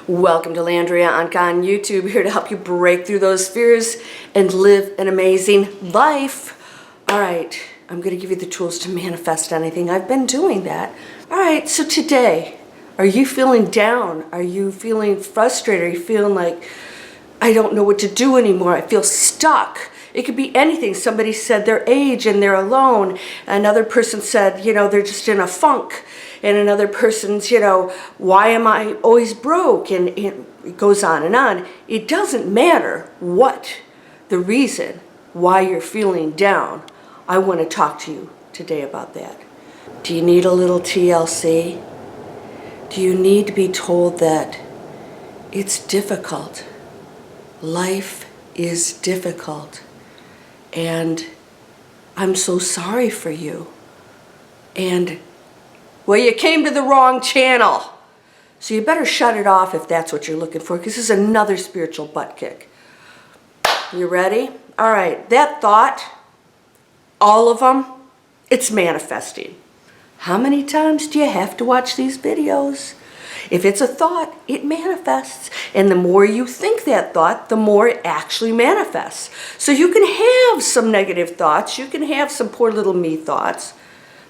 Welcome to Landria Onkka on YouTube, here to help you break through those fears and live an amazing life. All right, I'm going to give you the tools to manifest anything. I've been doing that. All right, so today, are you feeling down? Are you feeling frustrated? Are you feeling like, I don't know what to do anymore? I feel stuck. It could be anything. Somebody said their age and they're alone. Another person said, they're just in a funk. And another person's, why am I always broke? And it goes on and on. It doesn't matter what the reason why you're feeling down. I want to talk to you today about that. Do you need a little TLC? Do you need to be told that it's difficult? Life is difficult. And I'm so sorry for you. And, well, you came to the wrong channel. So you better shut it off if that's what you're looking for, because this is another spiritual butt kick. You ready? All right, that thought, all of them, it's manifesting. How many times do you have to watch these videos? If it's a thought, it manifests. And the more you think that thought, the more it actually manifests. So you can have some negative thoughts. You can have some poor little me thoughts.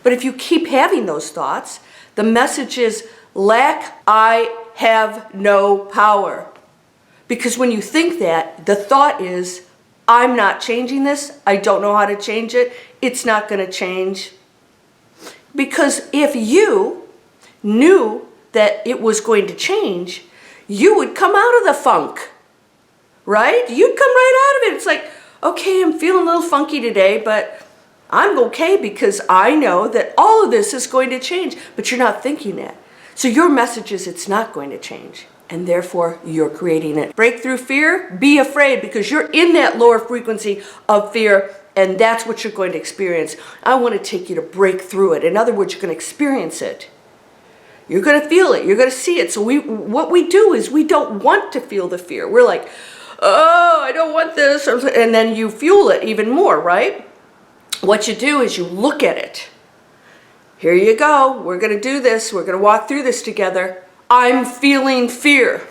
But if you keep having those thoughts, the message is, lack, I have no power. Because when you think that, the thought is, I'm not changing this. I don't know how to change it. It's not going to change. Because if you knew that it was going to change, you would come out of the funk, right? You'd come right out of it. It's like, okay, I'm feeling a little funky today, but I'm okay because I know that all of this is going to change. But you're not thinking that. So your message is it's not going to change, and therefore you're creating it. Break through fear, be afraid, because you're in that lower frequency of fear, and that's what you're going to experience. I want to take you to break through it. In other words, you're going to experience it. You're going to feel it. You're going to see it. So what we do is we don't want to feel the fear. We're like, oh, I don't want this. And then you fuel it even more, right? What you do is you look at it. Here you go. We're going to do this. We're going to walk through this together. I'm feeling fear.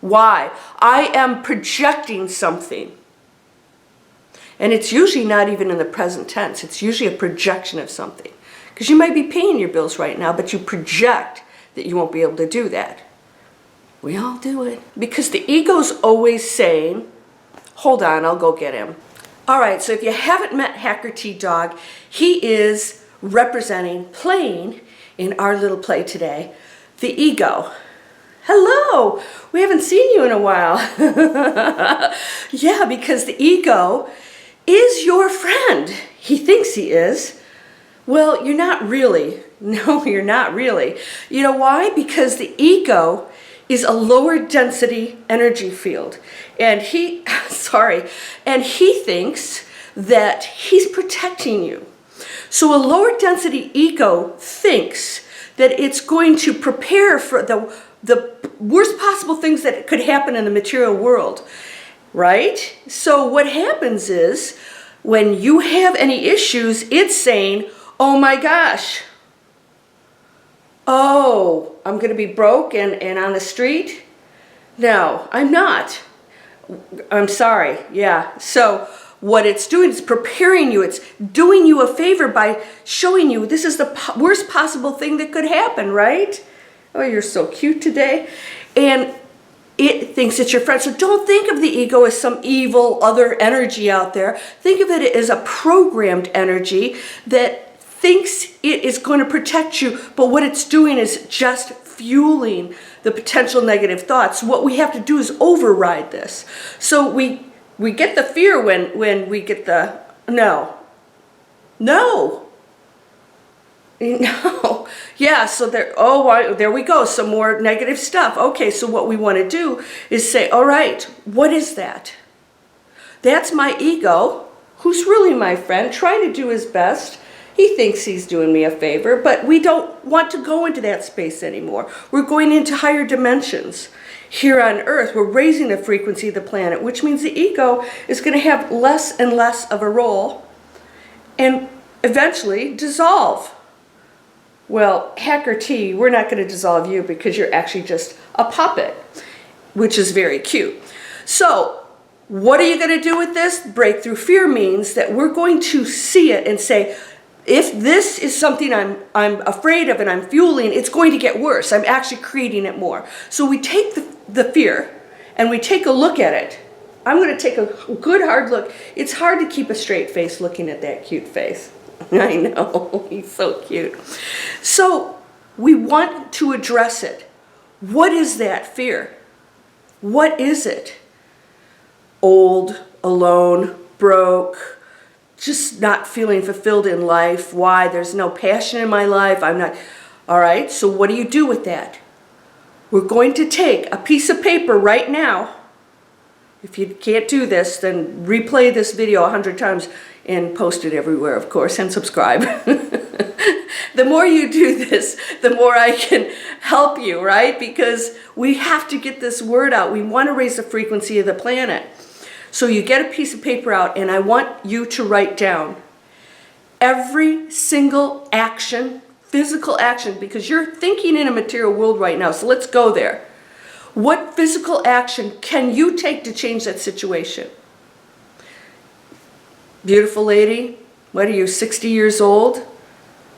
Why? I am projecting something. And it's usually not even in the present tense. It's usually a projection of something. Because you might be paying your bills right now, but you project that you won't be able to do that. We all do it. Because the ego's always saying, hold on, I'll go get him. All right, so if you haven't met Hacker T-Dog, he is playing in our little play today, the ego. Hello, we haven't seen you in a while. Yeah, because the ego is your friend. He thinks he is. Well, you're not really. No, you're not really. You know why? Because the ego is a lower density energy field. And he thinks that he's protecting you. So a lower density ego thinks that it's going to prepare for the worst possible things that could happen in the material world, right? So what happens is when you have any issues, it's saying, oh my gosh, oh, I'm going to be broke and on the street? No, I'm not. I'm sorry, yeah. So what it's doing is preparing you. It's doing you a favor by showing you this is the worst possible thing that could happen, right? Oh, you're so cute today. And it thinks it's your friend. So don't think of the ego as some evil other energy out there. Think of it as a programmed energy that thinks it is going to protect you, but what it's doing is just fueling the potential negative thoughts. What we have to do is override this. So we get the fear when we get the no. Yeah, so there we go, some more negative stuff. Okay, so what we want to do is say, all right, what is that? That's my ego, who's really my friend, trying to do his best. He thinks he's doing me a favor, but we don't want to go into that space anymore. We're going into higher dimensions. Here on Earth, we're raising the frequency of the planet, which means the ego is going to have less and less of a role and eventually dissolve. Well, Hacker T, we're not going to dissolve you because you're actually just a puppet, which is very cute. So, what are you going to do with this? Breakthrough fear means that we're going to see it and say, if this is something I'm afraid of and I'm fueling, it's going to get worse. I'm actually creating it more. So we take the fear and we take a look at it. I'm going to take a good hard look. It's hard to keep a straight face looking at that cute face. I know, he's so cute. So we want to address it. What is that fear? What is it? Old, alone, broke, just not feeling fulfilled in life. Why? There's no passion in my life. I'm not. All right, so what do you do with that? We're going to take a piece of paper right now. If you can't do this, then replay this video 100 times and post it everywhere, of course, and subscribe. The more you do this, the more I can help you, right? Because we have to get this word out. We want to raise the frequency of the planet. So you get a piece of paper out, and I want you to write down every single action, physical action, because you're thinking in a material world right now. So let's go there. What physical action can you take to change that situation? Beautiful lady, what are you, 60 years old?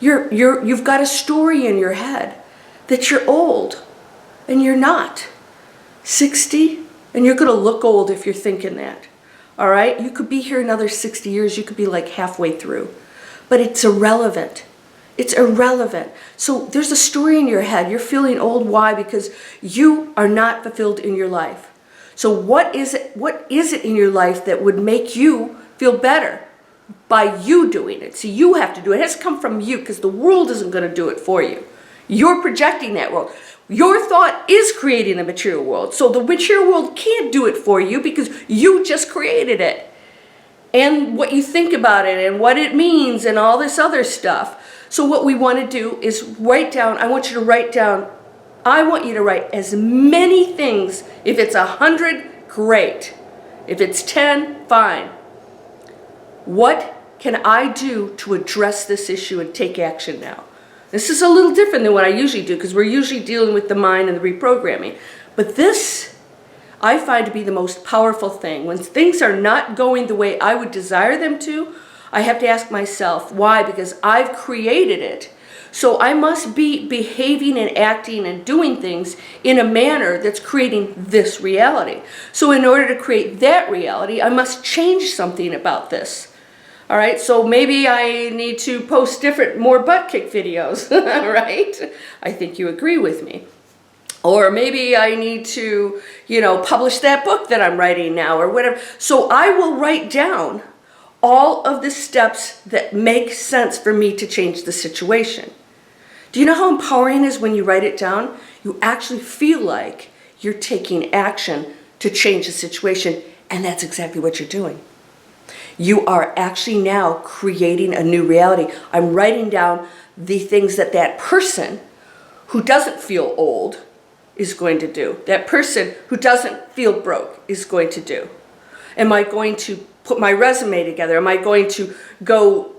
You've got a story in your head that you're old, and you're not. 60, and you're going to look old if you're thinking that. All right? You could be here another 60 years. You could be like halfway through. But it's irrelevant. It's irrelevant. So there's a story in your head. You're feeling old. Why? Because you are not fulfilled in your life. So what is it in your life that would make you feel better by you doing it? So you have to do it. It has to come from you, because the world isn't going to do it for you. You're projecting that world. Your thought is creating a material world. So the material world can't do it for you because you just created it. And what you think about it and what it means and all this other stuff. So what we want to do is write down, I want you to write as many things. If it's 100, great. If it's 10, fine. What can I do to address this issue and take action now? This is a little different than what I usually do, because we're usually dealing with the mind and the reprogramming. But this, I find to be the most powerful thing. When things are not going the way I would desire them to, I have to ask myself, why? Because I've created it. So I must be behaving and acting and doing things in a manner that's creating this reality. So in order to create that reality, I must change something about this. All right, so maybe I need to post more butt kick videos, right? I think you agree with me. Or maybe I need to, publish that book that I'm writing now or whatever. So I will write down all of the steps that make sense for me to change the situation. Do you know how empowering it is when you write it down? You actually feel like you're taking action to change the situation, and that's exactly what you're doing. You are actually now creating a new reality. I'm writing down the things that person who doesn't feel old is going to do. That person who doesn't feel broke is going to do. Am I going to put my resume together? Am I going to go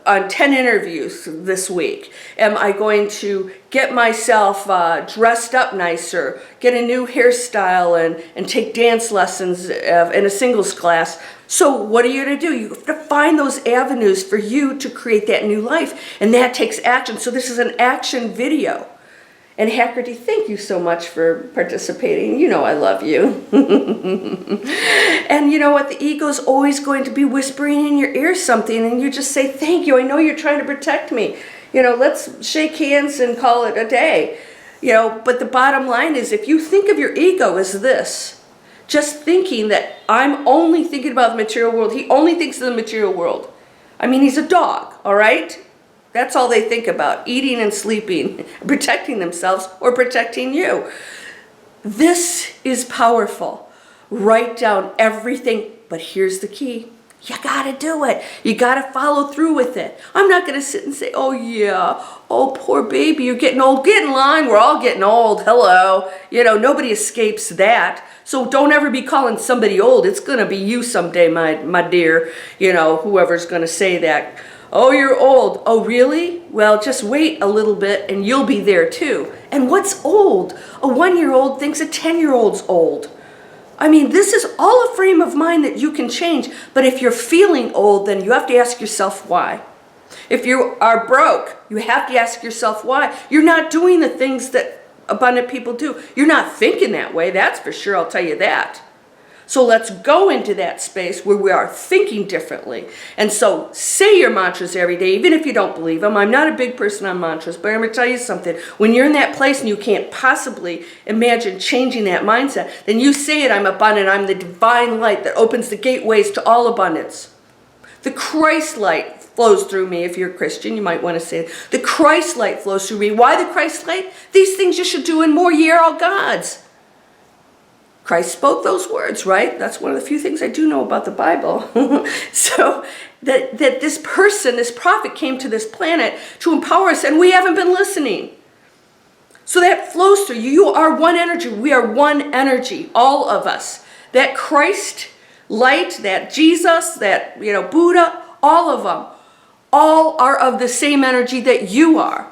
on 10 interviews this week? Am I going to get myself dressed up nicer, get a new hairstyle, and take dance lessons in a singles class? So what are you going to do? You have to find those avenues for you to create that new life, and that takes action. So this is an action video. And Hacker D, thank you so much for participating. You know I love you. And you know what? The ego's always going to be whispering in your ear something, and you just say, thank you. I know you're trying to protect me. Let's shake hands and call it a day. But the bottom line is, if you think of your ego as this, just thinking that I'm only thinking about the material world, he only thinks of the material world. I mean, he's a dog, all right? That's all they think about, eating and sleeping, protecting themselves or protecting you. This is powerful. Write down everything, but here's the key. You gotta do it. You gotta follow through with it. I'm not gonna sit and say, oh yeah, oh poor baby, you're getting old. Get in line, we're all getting old, hello. You know, nobody escapes that. So don't ever be calling somebody old. It's gonna be you someday, my dear, you know, whoever's gonna say that. Oh, you're old. Oh, really? Well, just wait a little bit and you'll be there too. And what's old? A 1-year-old thinks a 10-year-old's old. I mean, this is all a frame of mind that you can change. But if you're feeling old, then you have to ask yourself why. If you are broke, you have to ask yourself why. You're not doing the things that abundant people do. You're not thinking that way, that's for sure, I'll tell you that. So let's go into that space where we are thinking differently. And so say your mantras every day, even if you don't believe them. I'm not a big person on mantras, but I'm going to tell you something. When you're in that place and you can't possibly imagine changing that mindset, then you say it, I'm abundant, I'm the divine light that opens the gateways to all abundance. The Christ light flows through me. If you're a Christian, you might want to say it. The Christ light flows through me. Why the Christ light? These things you should do and more, ye are all God's. Christ spoke those words, right? That's one of the few things I do know about the Bible. So that this person, this prophet came to this planet to empower us, and we haven't been listening. So that flows through you. You are one energy. We are one energy, all of us. That Christ light, that Jesus, that Buddha, all of them, all are of the same energy that you are.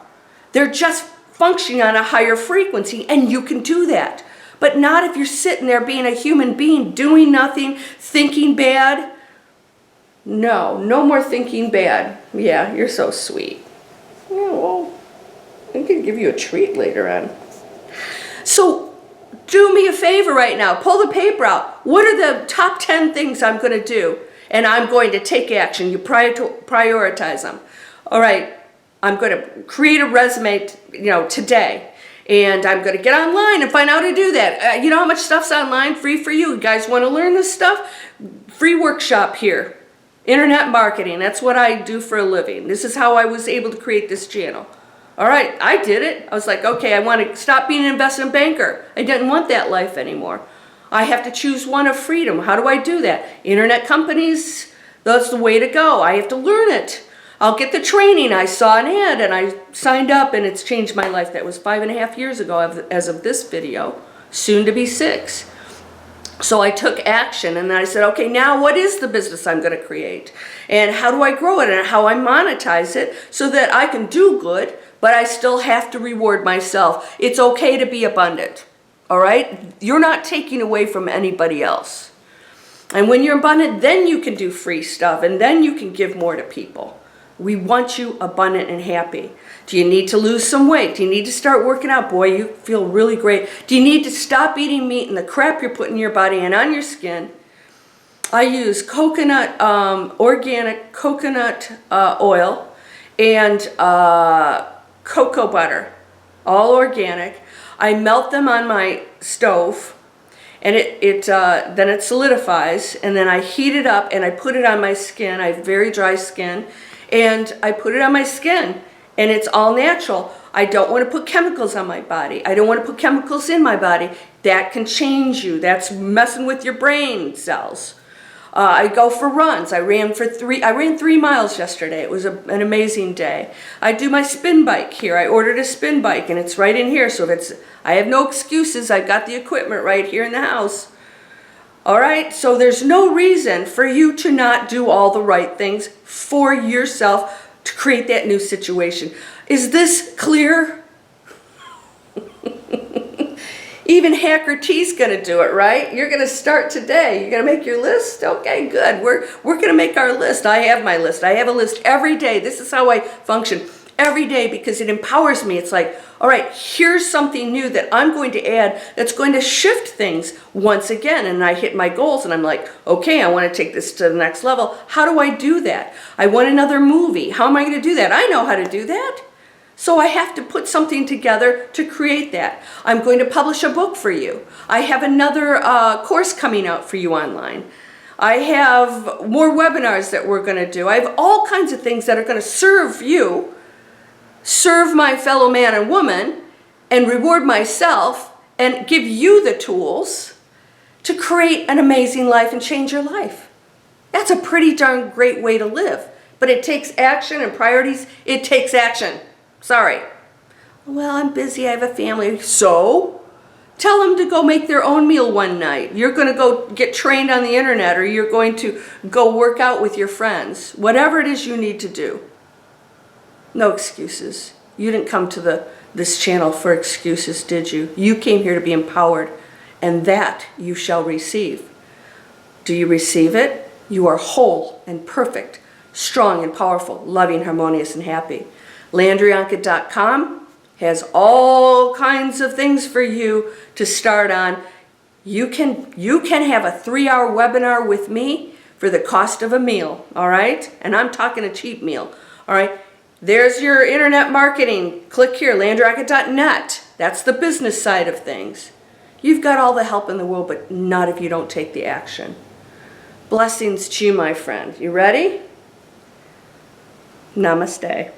They're just functioning on a higher frequency, and you can do that. But not if you're sitting there being a human being, doing nothing, thinking bad. No more thinking bad. Yeah, you're so sweet. Yeah, well, I can give you a treat later on. So do me a favor right now. Pull the paper out. What are the top 10 things I'm going to do? And I'm going to take action. You prioritize them. All right, I'm going to create a resume, today. And I'm going to get online and find out how to do that. You know how much stuff's online, free for you. You guys want to learn this stuff? Free workshop here. Internet marketing, that's what I do for a living. This is how I was able to create this channel. All right, I did it. I was like, okay, I want to stop being an investment banker. I didn't want that life anymore. I have to choose one of freedom. How do I do that? Internet companies, that's the way to go. I have to learn it. I'll get the training. I saw an ad and I signed up, and it's changed my life. That was 5.5 years ago as of this video, soon to be 6. So I took action, and I said, okay, now what is the business I'm going to create? And how do I grow it, and how I monetize it so that I can do good, but I still have to reward myself. It's okay to be abundant, all right? You're not taking away from anybody else. And when you're abundant, then you can do free stuff, and then you can give more to people. We want you abundant and happy. Do you need to lose some weight? Do you need to start working out? Boy, you feel really great. Do you need to stop eating meat and the crap you're putting in your body and on your skin? I use organic coconut oil and cocoa butter, all organic. I melt them on my stove, and then it solidifies, and then I heat it up and I put it on my skin. I have very dry skin. And I put it on my skin, and it's all natural. I don't want to put chemicals on my body. I don't want to put chemicals in my body. That can change you. That's messing with your brain cells. I go for runs. I ran 3 miles yesterday. It was an amazing day. I do my spin bike here. I ordered a spin bike, and it's right in here. So I have no excuses. I've got the equipment right here in the house. All right, so there's no reason for you to not do all the right things for yourself to create that new situation. Is this clear? Even Hacker T's going to do it, right? You're going to start today. You're going to make your list? Okay, good. We're going to make our list. I have my list. I have a list every day. This is how I function every day because it empowers me. It's like, all right, here's something new that I'm going to add that's going to shift things once again. And I hit my goals and I'm like, okay, I want to take this to the next level. How do I do that? I want another movie. How am I going to do that? I know how to do that. So I have to put something together to create that. I'm going to publish a book for you. I have another course coming out for you online. I have more webinars that we're going to do. I have all kinds of things that are going to serve you, serve my fellow man and woman, and reward myself, and give you the tools to create an amazing life and change your life. That's a pretty darn great way to live. But it takes action and priorities. It takes action. Sorry. Well, I'm busy. I have a family. So? Tell them to go make their own meal one night. You're going to go get trained on the internet, or you're going to go work out with your friends. Whatever it is you need to do. No excuses. You didn't come to this channel for excuses, did you? You came here to be empowered, and that you shall receive. Do you receive it? You are whole and perfect, strong and powerful, loving, harmonious, and happy. LandriaOnkka.com has all kinds of things for you to start on. You can have a 3-hour webinar with me for the cost of a meal, all right? And I'm talking a cheap meal, all right? There's your internet marketing. Click here, LandriaOnkka.net. That's the business side of things. You've got all the help in the world, but not if you don't take the action. Blessings to you, my friend. You ready? Namaste.